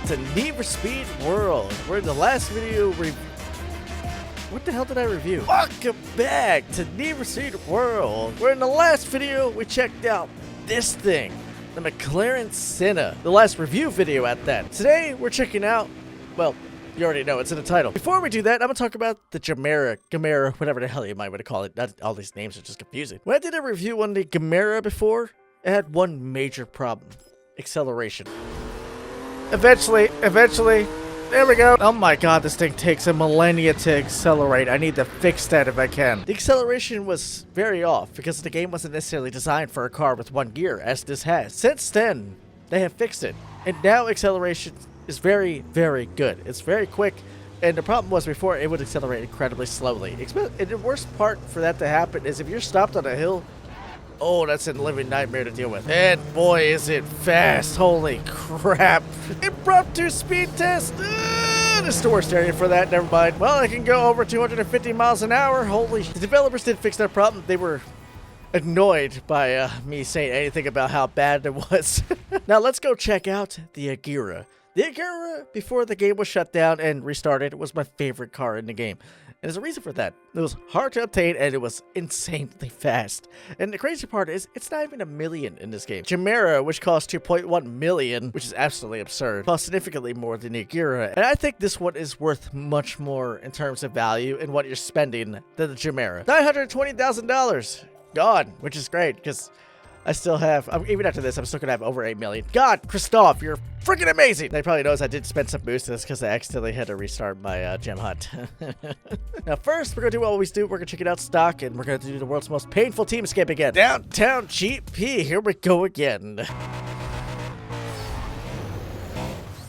to Need for Speed World. We're in the last video what the hell did I review? Welcome back to Need for Speed World. We're in the last video, we checked out this thing, the McLaren Senna. The last review video at that. Today, we're checking out, well, you already know, it's in the title. Before we do that, I'm gonna talk about the Gamera, whatever the hell you might want to call it. All these names are just confusing. When I did a review on the Gamera before, it had one major problem. Acceleration. Eventually, there we go. Oh my god, this thing takes a millennia to accelerate. I need to fix that if I can. The acceleration was very off because the game wasn't necessarily designed for a car with one gear, as this has. Since then, they have fixed it. And now acceleration is very, very good. It's very quick. And the problem was before, it would accelerate incredibly slowly. And the worst part for that to happen is if you're stopped on a hill, oh, that's a living nightmare to deal with. And boy, is it fast. Holy crap. Impromptu speed test. This is the worst area for that. Never mind. Well, I can go over 250 miles an hour. Holy. The developers did fix that problem. They were annoyed by me saying anything about how bad it was. Now, let's go check out the Agera. The Agera, before the game was shut down and restarted, was my favorite car in the game. And there's a reason for that. It was hard to obtain and it was insanely fast. And the crazy part is, it's not even $1 million in this game. Gamera, which costs 2.1 million, which is absolutely absurd, costs significantly more than the Agera. And I think this one is worth much more in terms of value and what you're spending than the Gamera. $920,000 gone, which is great because I still have, even after this, I'm still gonna have over 8 million. God, Christoph, you're freaking amazing! They probably noticed I did spend some boost to this because I accidentally had to restart my gem hunt. Now, first, we're gonna do what we always do. We're gonna check it out stock, and we're gonna do the world's most painful team escape again. Downtown GP, here we go again.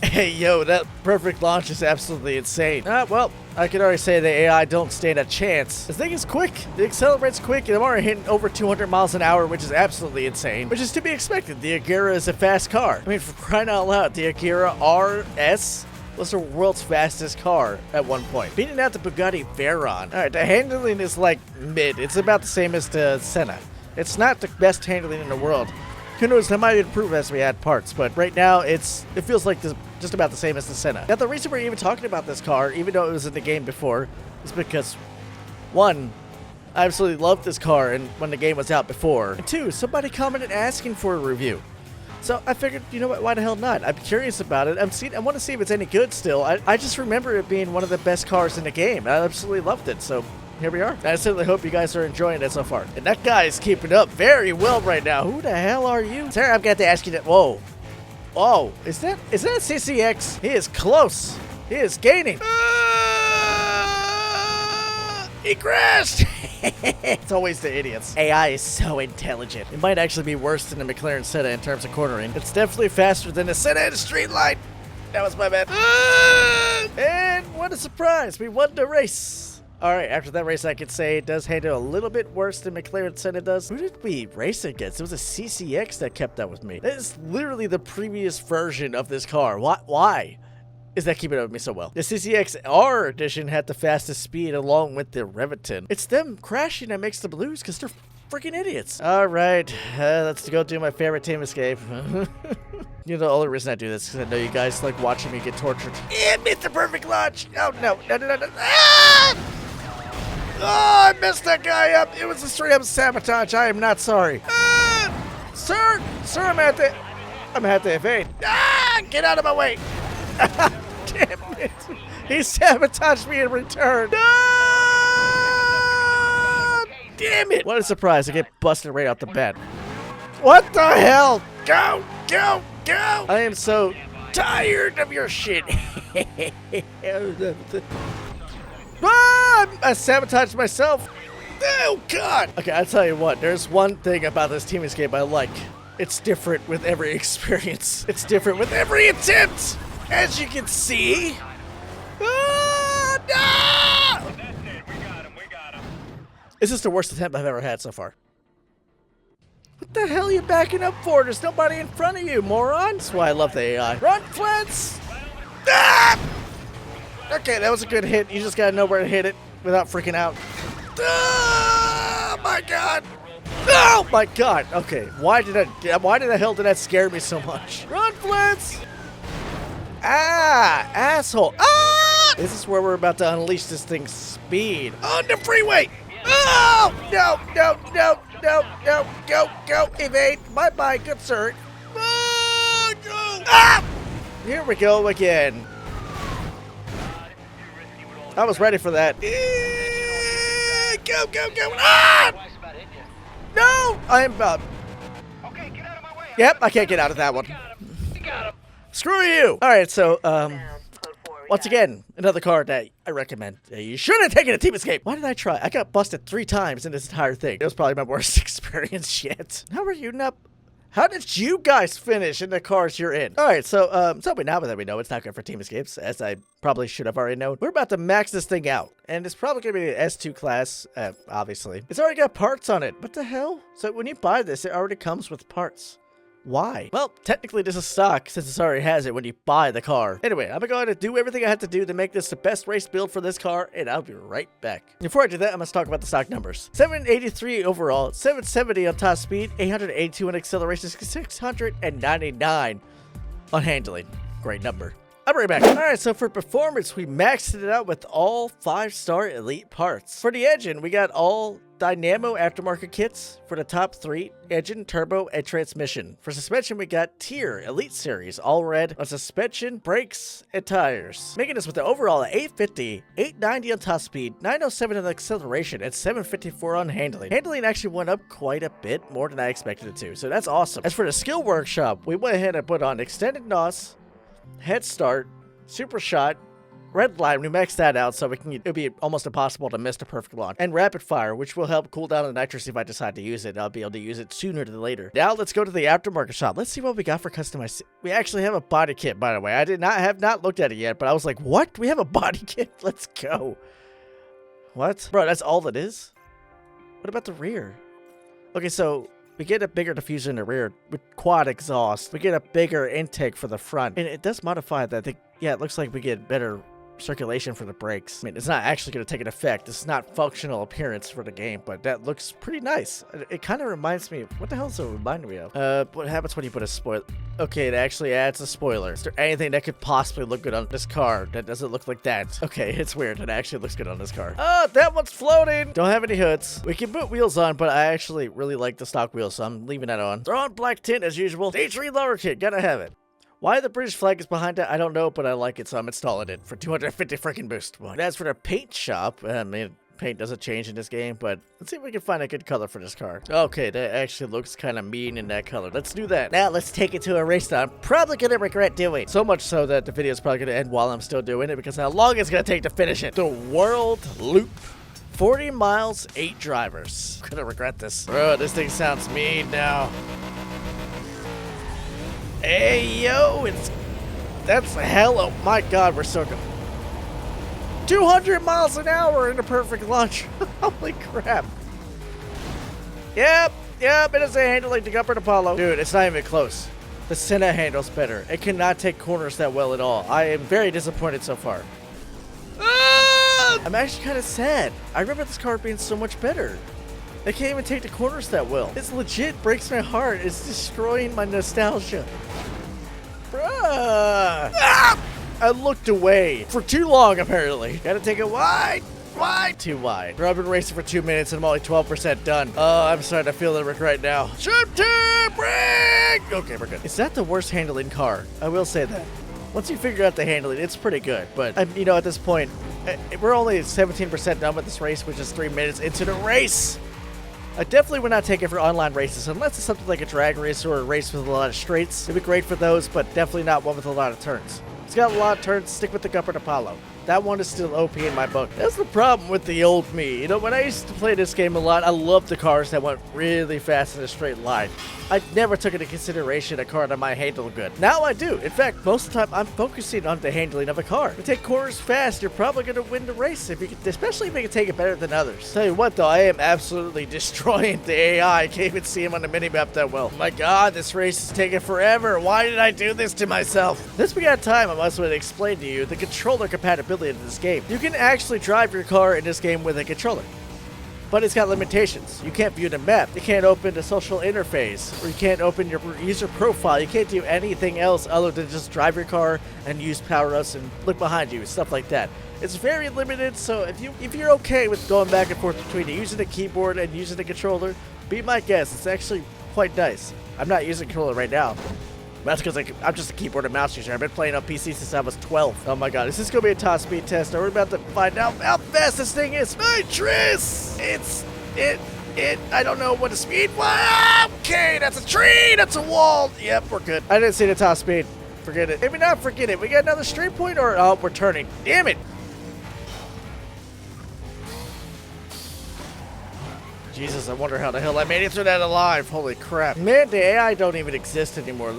Hey, yo, that perfect launch is absolutely insane. Well, I can already say the AI don't stand a chance. This thing is quick. It accelerates quick, and I'm already hitting over 200 miles an hour, which is absolutely insane. Which is to be expected. The Agera is a fast car. I mean, for crying out loud, the Agera RS was the world's fastest car at one point, beating out the Bugatti Veyron. All right, the handling is like mid. It's about the same as the Senna. It's not the best handling in the world. Who knows, that might improve as we add parts, but right now it feels like just about the same as the Senna. Now, the reason we're even talking about this car, even though it was in the game before, is because, one, I absolutely loved this car and when the game was out before, and two, somebody commented asking for a review. So I figured, you know what, why the hell not? I'm curious about it. I want to see if it's any good still. I just remember it being one of the best cars in the game. I absolutely loved it, so here we are. I certainly hope you guys are enjoying it so far. And that guy is keeping up very well right now. Who the hell are you? Sir, I've got to ask you that. Whoa. Whoa. Is that CCX? He is close. He is gaining. He crashed. It's always the idiots. AI is so intelligent. It might actually be worse than the McLaren Senna in terms of cornering. It's definitely faster than the Senna in the street line. That was my bad. And what a surprise. We won the race. Alright, after that race, I could say it does handle a little bit worse than McLaren Senna does. Who did we race against? It was a CCX that kept up with me. That is literally the previous version of this car. Why is that keeping up with me so well? The CCX R edition had the fastest speed along with the Reviton. It's them crashing that makes them lose because they're freaking idiots. Alright, let's go do my favorite team escape. You know, the only reason I do this is because I know you guys like watching me get tortured. And missed the perfect launch! Oh, no. Ah! Oh, I messed that guy up. It was a straight up sabotage. I am not sorry. Sir, I'm gonna have to evade. Get out of my way. Damn it. He sabotaged me in return. Damn it. What a surprise. I get busted right out the bat. What the hell? Go. I am so tired of your shit. I sabotaged myself. Oh, God. Okay, I'll tell you what. There's one thing about this team escape I like. It's different with every experience. It's different with every attempt. As you can see. No! This is the worst attempt I've ever had so far. What the hell are you backing up for? There's nobody in front of you, moron. That's why I love the AI. Run, Flintz! Okay, that was a good hit. You just gotta know where to hit it without freaking out. Oh my god! Oh my god! Okay, why the hell did that scare me so much? Run, Flintz! Ah, asshole. Ah! This is where we're about to unleash this thing's speed on the freeway. Oh, no, no, no, no, no, go, evade. Bye-bye, good sir. Oh, go. Ah! Here we go again. I was ready for that. Go. Ah! No, I am about. Okay, get out of my way. Yep, I can't get out of that one. Screw you. All right, so, once again, another car that I recommend. You should have taken a team escape. Why did I try? I got busted 3 times in this entire thing. It was probably my worst experience yet. How are you not? How did you guys finish in the cars you're in? All right, so now that we know it's not good for team escapes, as I probably should have already known, we're about to max this thing out. And it's probably going to be an S2 class, obviously. It's already got parts on it. What the hell? So when you buy this, it already comes with parts. Why? Well, technically this is stock since it already has it when you buy the car. Anyway, I'm going to do everything I have to do to make this the best race build for this car, and I'll be right back. Before I do that, I'm going to talk about the stock numbers. 783 overall, 770 on top speed, 882 on acceleration, 699 on handling. Great number. I'll bring it back. Alright, so for performance, we maxed it out with all 5-star elite parts. For the engine, we got all Dynamo aftermarket kits for the top 3, engine, turbo, and transmission. For suspension, we got Tier Elite Series, all red on suspension, brakes, and tires. Making us with the overall 850, 890 on top speed, 907 on acceleration, and 754 on handling. Handling actually went up quite a bit more than I expected it to, so that's awesome. As for the skill workshop, we went ahead and put on extended NOS, head start, super shot, red line, we maxed that out so it'll be almost impossible to miss the perfect launch. And rapid fire, which will help cool down the nitrous if I decide to use it. I'll be able to use it sooner than later. Now let's go to the aftermarket shop. Let's see what we got for customized. We actually have a body kit, by the way. I have not looked at it yet, but I was like, what? We have a body kit? Let's go. What? Bro, that's all it is? What about the rear? Okay, so we get a bigger diffuser in the rear with quad exhaust. We get a bigger intake for the front. And it does modify that. Yeah, it looks like we get better circulation for the brakes. I mean, it's not actually going to take an effect. It's not functional appearance for the game, but that looks pretty nice. It kind of reminds me of, what the hell does it remind me of? What happens when you put a spoiler? Okay, it actually adds a spoiler. Is there anything that could possibly look good on this car that doesn't look like that? Okay, it's weird. It actually looks good on this car. Oh, that one's floating. Don't have any hoods. We can put wheels on, but I actually really like the stock wheels, so I'm leaving that on. Throw on black tint as usual. Stage 3 lower kit. Gotta have it. Why the British flag is behind it, I don't know, but I like it, so I'm installing it for 250 freaking boost. But as for the paint shop, I mean, paint doesn't change in this game, but let's see if we can find a good color for this car. Okay, that actually looks kind of mean in that color. Let's do that. Now let's take it to a race that I'm probably going to regret doing. So much so that the video is probably going to end while I'm still doing it, because how long it's going to take to finish it. The World Loop. 40 miles, 8 drivers. I'm going to regret this. Bro, this thing sounds mean now. Hey, yo, that's hell. Oh my God, we're so good. 200 miles an hour in a perfect launch. Holy crap. Yep, it is a handling to Gumpert Apollo. Dude, it's not even close. The Senna handles better. It cannot take corners that well at all. I am very disappointed so far. Ah! I'm actually kind of sad. I remember this car being so much better. They can't even take the corners that well. This legit breaks my heart. It's destroying my nostalgia. Bruh. Ah! I looked away for too long, apparently. Gotta take it wide. Too wide. Bro, I've been racing for 2 minutes and I'm only 12% done. Oh, I'm starting to feel the regret now. Sharp turn, brake! Okay, we're good. Is that the worst handling car? I will say that. Once you figure out the handling, it's pretty good. But, you know, at this point, we're only 17% done with this race, which is 3 minutes into the race. I definitely would not take it for online races unless it's something like a drag race or a race with a lot of straights. It'd be great for those, but definitely not one with a lot of turns. It's got a lot of turns. Stick with the Gumpert Apollo. That one is still OP in my book. That's the problem with the old me. You know, when I used to play this game a lot, I loved the cars that went really fast in a straight line. I never took into consideration a car that might handle good. Now I do. In fact, most of the time, I'm focusing on the handling of a car. If you take corners fast, you're probably going to win the race, especially if you can take it better than others. Tell you what, though, I am absolutely destroying the AI. I can't even see him on the minimap that well. My God, this race is taking forever. Why did I do this to myself? Since we got time, I must explain to you the controller compatibility of this game. You can actually drive your car in this game with a controller. but it's got limitations. You can't view the map, you can't open the social interface, or you can't open your user profile. You can't do anything else other than just drive your car and use power-ups and look behind you, stuff like that. It's very limited, so if you're okay with going back and forth between using the keyboard and using the controller, be my guest. It's actually quite nice. I'm not using a controller right now. That's because I'm just a keyboard and mouse user. I've been playing on PC since I was 12. Oh my god, is this going to be a top speed test? We're about to find out how fast this thing is. Nitrous! I don't know what the speed was. Okay, that's a tree, that's a wall. Yep, we're good. I didn't see the top speed. Forget it. Maybe not forget it. We got another straight point or, oh, we're turning. Damn it. Jesus, I wonder how the hell I made it through that alive. Holy crap. Man, the AI don't even exist anymore.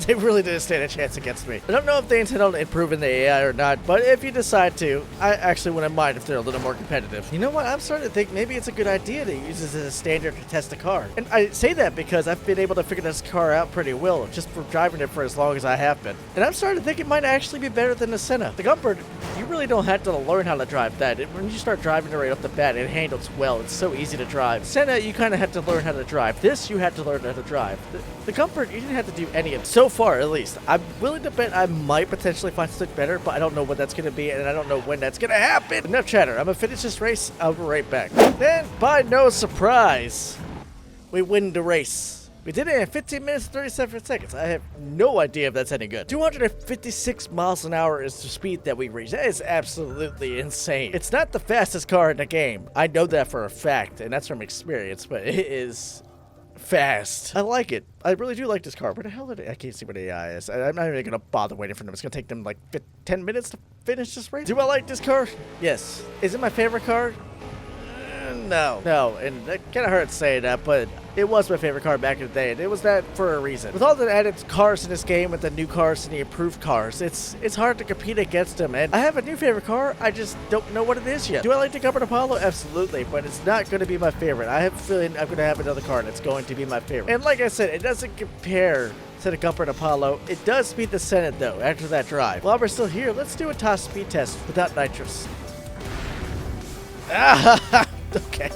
They really didn't stand a chance against me. I don't know if they intend on improving the AI or not, but if you decide to, I actually wouldn't mind if they're a little more competitive. You know what? I'm starting to think maybe it's a good idea to use this as a standard to test a car. And I say that because I've been able to figure this car out pretty well, just for driving it for as long as I have been. And I'm starting to think it might actually be better than the Senna. The Gumpert, you really don't have to learn how to drive that. When you start driving it right off the bat, it handles well. It's so easy to drive. Senna, you kind of have to learn how to drive. This, you had to learn how to drive. The Gumpert, you didn't have to do any of it. So far, at least. I'm willing to bet I might potentially find something better, but I don't know what that's going to be, and I don't know when that's going to happen. Enough chatter. I'm going to finish this race. I'll be right back. Then, by no surprise, we win the race. We did it in 15 minutes and 37 seconds. I have no idea if that's any good. 256 miles an hour is the speed that we reached. That is absolutely insane. It's not the fastest car in the game. I know that for a fact, and that's from experience, but it is fast. I like it. I really do like this car. Where the hell did I can't see what AI is. I'm not even gonna bother waiting for them. It's gonna take them like 10 minutes to finish this race. Do I like this car? Yes. Is it my favorite car? No. No, and that kind of hurts saying that, but it was my favorite car back in the day, and it was that for a reason. With all the added cars in this game, with the new cars and the improved cars, it's hard to compete against them, and I have a new favorite car, I just don't know what it is yet. Do I like the Gumpert Apollo? Absolutely, but it's not going to be my favorite. I have a feeling I'm going to have another car that's going to be my favorite. And like I said, it doesn't compare to the Gumpert Apollo. It does beat the Senate, though, after that drive. While we're still here, let's do a top speed test without nitrous. Okay.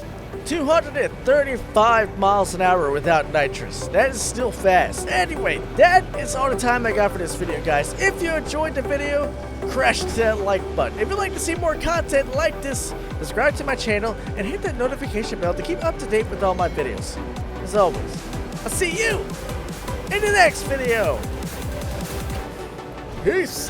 235 miles an hour without nitrous. That is still fast. Anyway, that is all the time I got for this video, guys. If you enjoyed the video, crash that like button. If you'd like to see more content like this, subscribe to my channel and hit that notification bell to keep up to date with all my videos. As always, I'll see you in the next video. Peace.